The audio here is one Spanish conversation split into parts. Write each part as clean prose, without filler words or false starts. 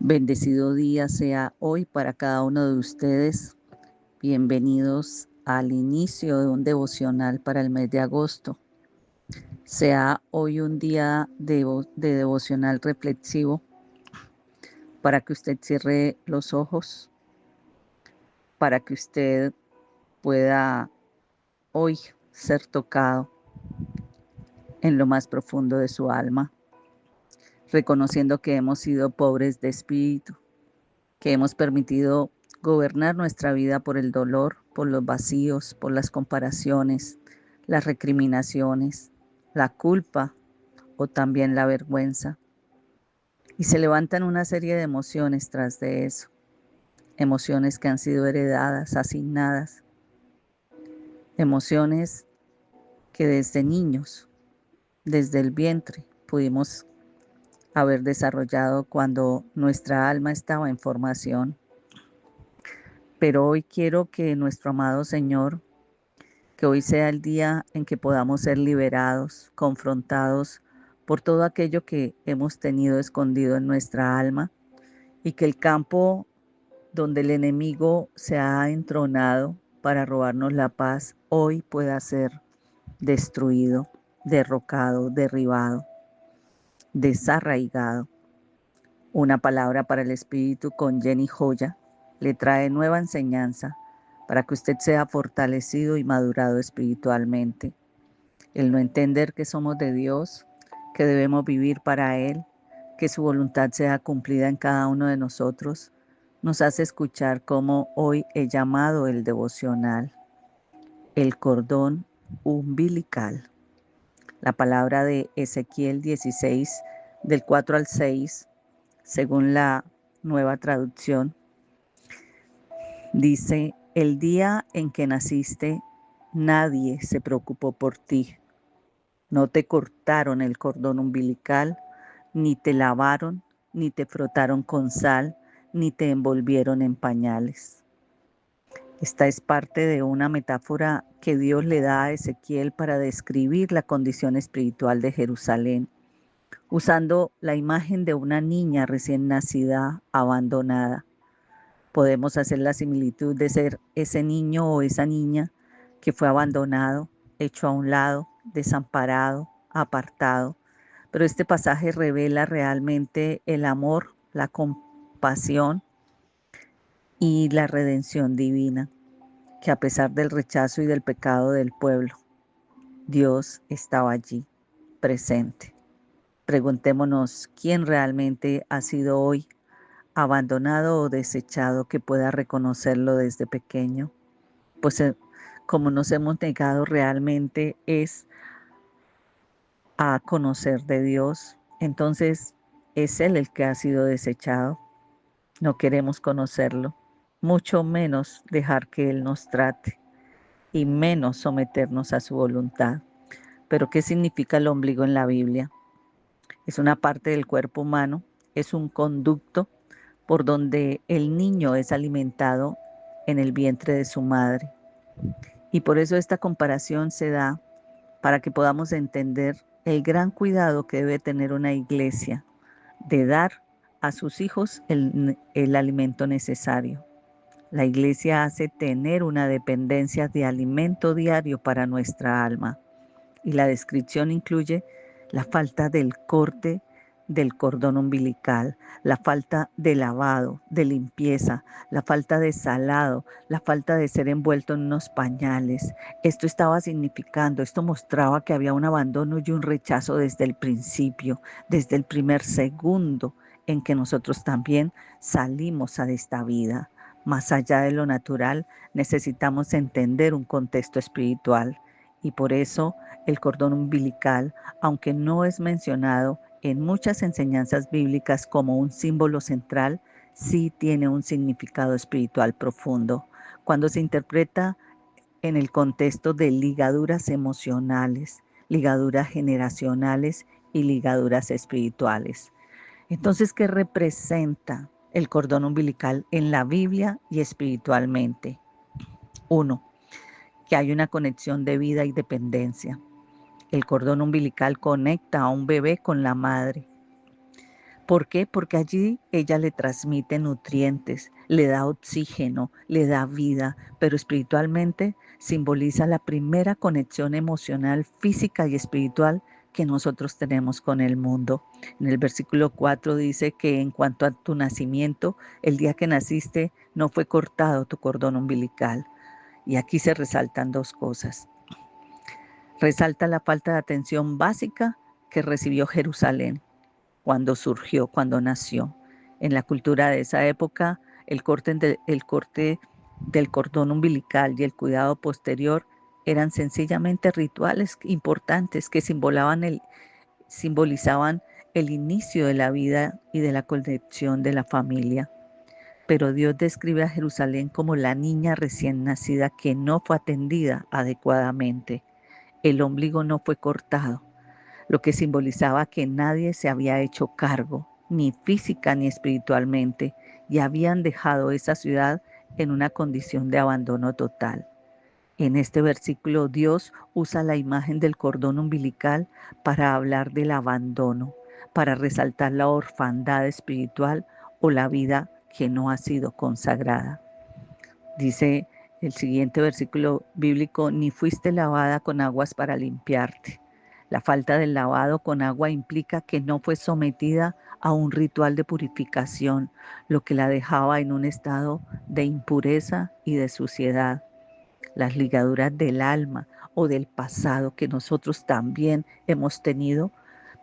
Bendecido día sea hoy para cada uno de ustedes. Bienvenidos al inicio de un devocional para el mes de agosto. Sea hoy un día de devocional reflexivo para que usted cierre los ojos, para que usted pueda hoy ser tocado en lo más profundo de su alma, reconociendo que hemos sido pobres de espíritu, que hemos permitido gobernar nuestra vida por el dolor, por los vacíos, por las comparaciones, las recriminaciones, la culpa o también la vergüenza. Y se levantan una serie de emociones tras de eso, emociones que han sido heredadas, asignadas, emociones que desde niños, desde el vientre, pudimos haber desarrollado cuando nuestra alma estaba en formación. Pero hoy quiero que nuestro amado Señor, que hoy sea el día en que podamos ser liberados, confrontados por todo aquello que hemos tenido escondido en nuestra alma, y que el campo donde el enemigo se ha entronado para robarnos la paz, hoy pueda ser destruido, derrocado, derribado, desarraigado. Una palabra para el Espíritu con Jenny Joya le trae nueva enseñanza para que usted sea fortalecido y madurado espiritualmente. El no entender que somos de Dios, que debemos vivir para Él, que su voluntad sea cumplida en cada uno de nosotros, nos hace escuchar cómo hoy he llamado el devocional, el cordón umbilical. La palabra de Ezequiel 16, del 4 al 6, según la Nueva Traducción, dice: el día en que naciste, nadie se preocupó por ti. No te cortaron el cordón umbilical, ni te lavaron, ni te frotaron con sal, ni te envolvieron en pañales. Esta es parte de una metáfora que Dios le da a Ezequiel para describir la condición espiritual de Jerusalén, usando la imagen de una niña recién nacida, abandonada. Podemos hacer la similitud de ser ese niño o esa niña que fue abandonado, hecho a un lado, desamparado, apartado. Pero este pasaje revela realmente el amor, la compasión y la redención divina, que a pesar del rechazo y del pecado del pueblo, Dios estaba allí, presente. Preguntémonos quién realmente ha sido hoy abandonado o desechado, que pueda reconocerlo desde pequeño. Pues como nos hemos negado realmente es a conocer de Dios, entonces es Él el que ha sido desechado. No queremos conocerlo, mucho menos dejar que Él nos trate y menos someternos a su voluntad. Pero ¿qué significa el ombligo en la Biblia? Es una parte del cuerpo humano, es un conducto por donde el niño es alimentado en el vientre de su madre. Y por eso esta comparación se da para que podamos entender el gran cuidado que debe tener una iglesia de dar a sus hijos el alimento necesario. La iglesia hace tener una dependencia de alimento diario para nuestra alma. Y la descripción incluye la falta del corte del cordón umbilical, la falta de lavado, de limpieza, la falta de salado, la falta de ser envuelto en unos pañales. Esto estaba significando, esto mostraba que había un abandono y un rechazo desde el principio, desde el primer segundo en que nosotros también salimos a esta vida. Más allá de lo natural, necesitamos entender un contexto espiritual y por eso el cordón umbilical, aunque no es mencionado en muchas enseñanzas bíblicas como un símbolo central, sí tiene un significado espiritual profundo. Cuando se interpreta en el contexto de ligaduras emocionales, ligaduras generacionales y ligaduras espirituales. Entonces, ¿qué representa el cordón umbilical en la Biblia y espiritualmente? 1. Que hay una conexión de vida y dependencia. El cordón umbilical conecta a un bebé con la madre. ¿Por qué? Porque allí ella le transmite nutrientes, le da oxígeno, le da vida, pero espiritualmente simboliza la primera conexión emocional, física y espiritual que nosotros tenemos con el mundo. En el versículo 4 dice que en cuanto a tu nacimiento, el día que naciste no fue cortado tu cordón umbilical. Y aquí se resaltan dos cosas. Resalta la falta de atención básica que recibió Jerusalén cuando surgió, cuando nació. En la cultura de esa época, el corte del cordón umbilical y el cuidado posterior eran sencillamente rituales importantes que simbolizaban el inicio de la vida y de la conexión de la familia. Pero Dios describe a Jerusalén como la niña recién nacida que no fue atendida adecuadamente. El ombligo no fue cortado, lo que simbolizaba que nadie se había hecho cargo, ni física ni espiritualmente, y habían dejado esa ciudad en una condición de abandono total. En este versículo Dios usa la imagen del cordón umbilical para hablar del abandono, para resaltar la orfandad espiritual o la vida que no ha sido consagrada. Dice el siguiente versículo bíblico, ni fuiste lavada con aguas para limpiarte. La falta del lavado con agua implica que no fue sometida a un ritual de purificación, lo que la dejaba en un estado de impureza y de suciedad. Las ligaduras del alma o del pasado que nosotros también hemos tenido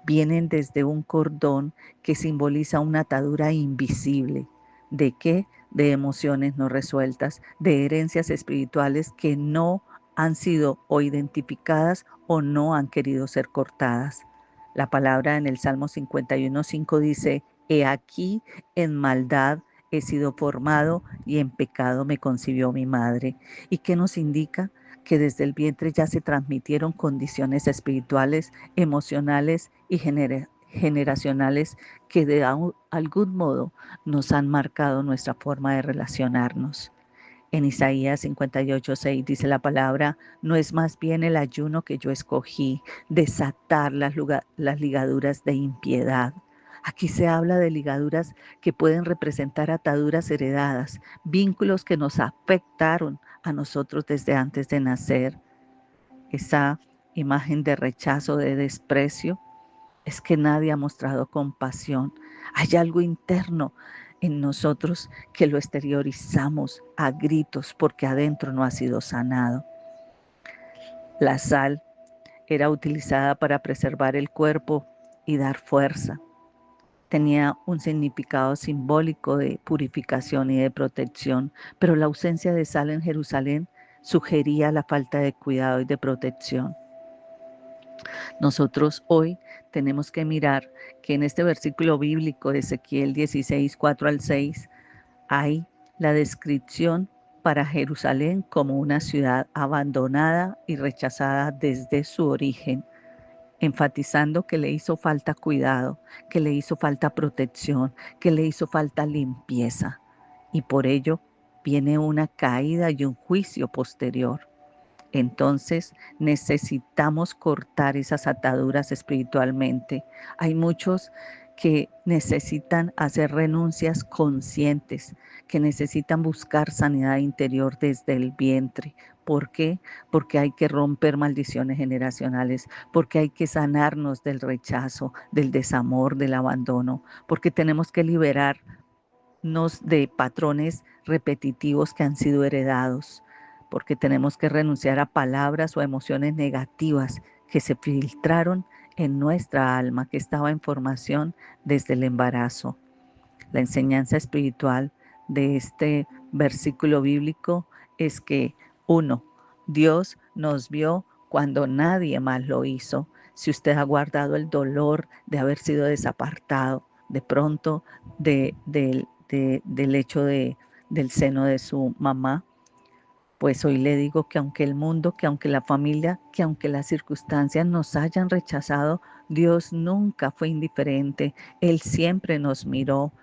vienen desde un cordón que simboliza una atadura invisible. ¿De qué? De emociones no resueltas, de herencias espirituales que no han sido o identificadas o no han querido ser cortadas. La palabra en el Salmo 51:5 dice, he aquí en maldad he sido formado y en pecado me concibió mi madre. ¿Y qué nos indica? Que desde el vientre ya se transmitieron condiciones espirituales, emocionales y generacionales que de algún modo nos han marcado nuestra forma de relacionarnos. En Isaías 58:6 dice la palabra, no es más bien el ayuno que yo escogí, desatar las ligaduras de impiedad. Aquí se habla de ligaduras que pueden representar ataduras heredadas, vínculos que nos afectaron a nosotros desde antes de nacer. Esa imagen de rechazo, de desprecio, es que nadie ha mostrado compasión. Hay algo interno en nosotros que lo exteriorizamos a gritos porque adentro no ha sido sanado. La sal era utilizada para preservar el cuerpo y dar fuerza. Tenía un significado simbólico de purificación y de protección, pero la ausencia de sal en Jerusalén sugería la falta de cuidado y de protección. Nosotros hoy tenemos que mirar que en este versículo bíblico de Ezequiel 16, 4-6, hay la descripción para Jerusalén como una ciudad abandonada y rechazada desde su origen, enfatizando que le hizo falta cuidado, que le hizo falta protección, que le hizo falta limpieza. Y por ello viene una caída y un juicio posterior. Entonces necesitamos cortar esas ataduras espiritualmente. Hay muchos que necesitan hacer renuncias conscientes, que necesitan buscar sanidad interior desde el vientre. ¿Por qué? Porque hay que romper maldiciones generacionales, porque hay que sanarnos del rechazo, del desamor, del abandono, porque tenemos que liberarnos de patrones repetitivos que han sido heredados, porque tenemos que renunciar a palabras o emociones negativas que se filtraron en nuestra alma, que estaba en formación desde el embarazo. La enseñanza espiritual de este versículo bíblico es que, uno, Dios nos vio cuando nadie más lo hizo. Si usted ha guardado el dolor de haber sido desapartado de pronto del hecho del seno de su mamá, pues hoy le digo que aunque el mundo, que aunque la familia, que aunque las circunstancias nos hayan rechazado, Dios nunca fue indiferente. Él siempre nos miró.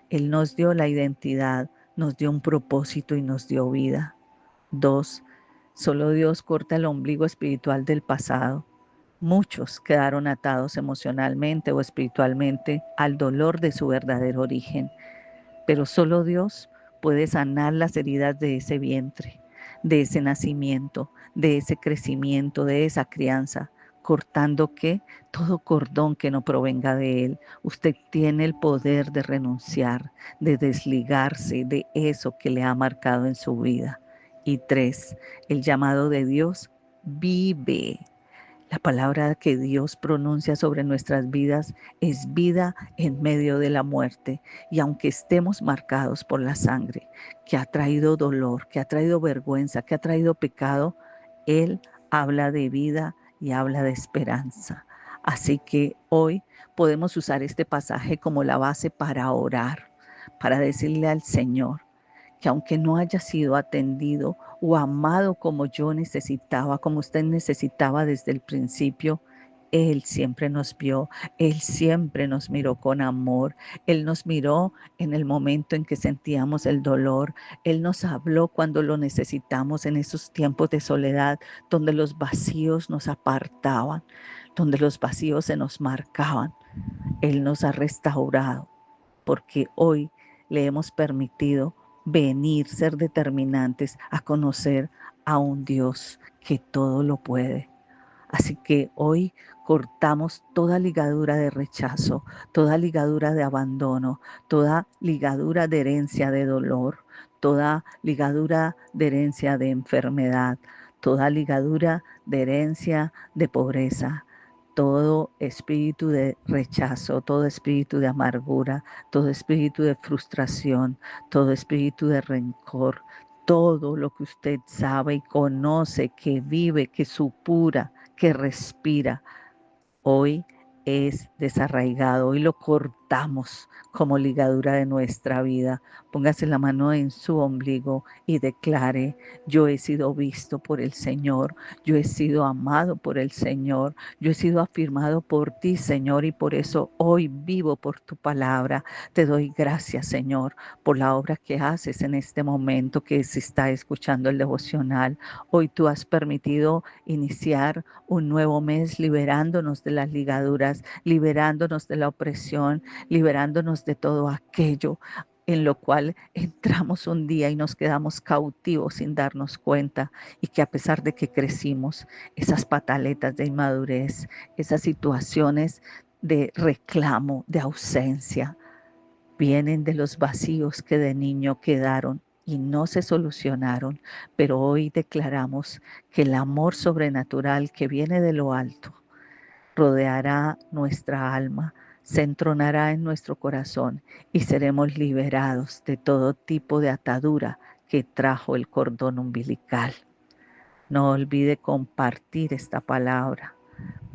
Él nos dio la identidad, nos dio un propósito y nos dio vida. 2, solo Dios corta el ombligo espiritual del pasado. Muchos quedaron atados emocionalmente o espiritualmente al dolor de su verdadero origen, pero solo Dios puede sanar las heridas de ese vientre, de ese nacimiento, de ese crecimiento, de esa crianza, cortando que todo cordón que no provenga de Él. Usted tiene el poder de renunciar, de desligarse de eso que le ha marcado en su vida. Y 3, el llamado de Dios vive. La palabra que Dios pronuncia sobre nuestras vidas es vida en medio de la muerte. Y aunque estemos marcados por la sangre, que ha traído dolor, que ha traído vergüenza, que ha traído pecado, Él habla de vida y habla de esperanza. Así que hoy podemos usar este pasaje como la base para orar, para decirle al Señor que aunque no haya sido atendido o amado como yo necesitaba, como usted necesitaba desde el principio, Él siempre nos vio, Él siempre nos miró con amor, Él nos miró en el momento en que sentíamos el dolor, Él nos habló cuando lo necesitamos en esos tiempos de soledad, donde los vacíos nos apartaban, donde los vacíos se nos marcaban. Él nos ha restaurado porque hoy le hemos permitido venir, ser determinantes a conocer a un Dios que todo lo puede. Así que hoy cortamos toda ligadura de rechazo, toda ligadura de abandono, toda ligadura de herencia de dolor, toda ligadura de herencia de enfermedad, toda ligadura de herencia de pobreza, todo espíritu de rechazo, todo espíritu de amargura, todo espíritu de frustración, todo espíritu de rencor, todo lo que usted sabe y conoce, que vive, que supura, que respira, hoy es desarraigado, hoy lo cortamos como ligadura de nuestra vida. Póngase la mano en su ombligo y declare: yo he sido visto por el Señor, yo he sido amado por el Señor, yo he sido afirmado por ti, Señor, y por eso hoy vivo por tu palabra. Te doy gracias, Señor, por la obra que haces en este momento que se está escuchando el devocional. Hoy tú has permitido iniciar un nuevo mes liberándonos de las ligaduras, liberándonos de la opresión, liberándonos de todo aquello en lo cual entramos un día y nos quedamos cautivos sin darnos cuenta, y que a pesar de que crecimos, esas pataletas de inmadurez, esas situaciones de reclamo, de ausencia, vienen de los vacíos que de niño quedaron y no se solucionaron, pero hoy declaramos que el amor sobrenatural que viene de lo alto rodeará nuestra alma, se entronará en nuestro corazón y seremos liberados de todo tipo de atadura que trajo el cordón umbilical. No olvide compartir esta palabra.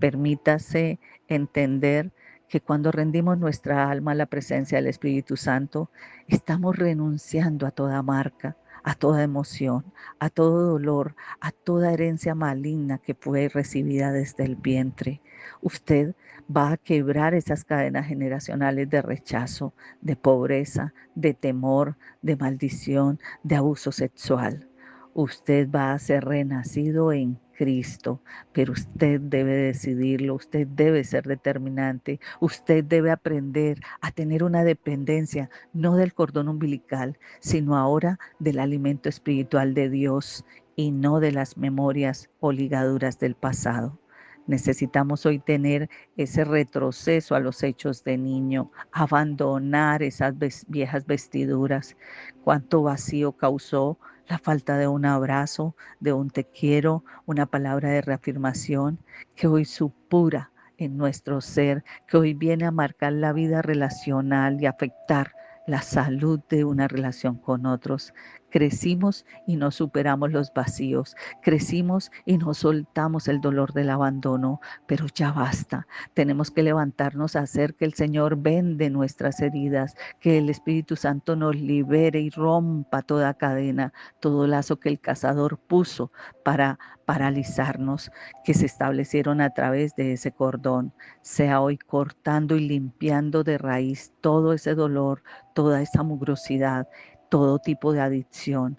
Permítase entender que cuando rendimos nuestra alma a la presencia del Espíritu Santo, estamos renunciando a toda marca, a toda emoción, a todo dolor, a toda herencia maligna que fue recibida desde el vientre. Usted va a quebrar esas cadenas generacionales de rechazo, de pobreza, de temor, de maldición, de abuso sexual. Usted va a ser renacido en Cristo, pero usted debe decidirlo, usted debe ser determinante, usted debe aprender a tener una dependencia, no del cordón umbilical, sino ahora del alimento espiritual de Dios y no de las memorias o ligaduras del pasado. Necesitamos hoy tener ese retroceso a los hechos de niño, abandonar esas viejas vestiduras. Cuánto vacío causó la falta de un abrazo, de un te quiero, una palabra de reafirmación que hoy supura en nuestro ser, que hoy viene a marcar la vida relacional y afectar la salud de una relación con otros. Crecimos y no superamos los vacíos, crecimos y no soltamos el dolor del abandono, pero ya basta. Tenemos que levantarnos a hacer que el Señor vende nuestras heridas, que el Espíritu Santo nos libere y rompa toda cadena, todo lazo que el cazador puso para paralizarnos, que se establecieron a través de ese cordón, sea hoy cortando y limpiando de raíz todo ese dolor, toda esa mugrosidad, todo tipo de adicción.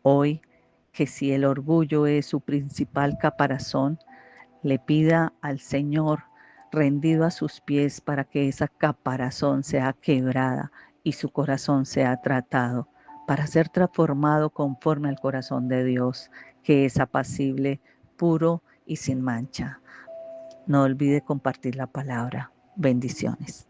Hoy, que si el orgullo es su principal caparazón, le pida al Señor rendido a sus pies para que esa caparazón sea quebrada y su corazón sea tratado para ser transformado conforme al corazón de Dios, que es apacible, puro y sin mancha. No olvide compartir la palabra. Bendiciones.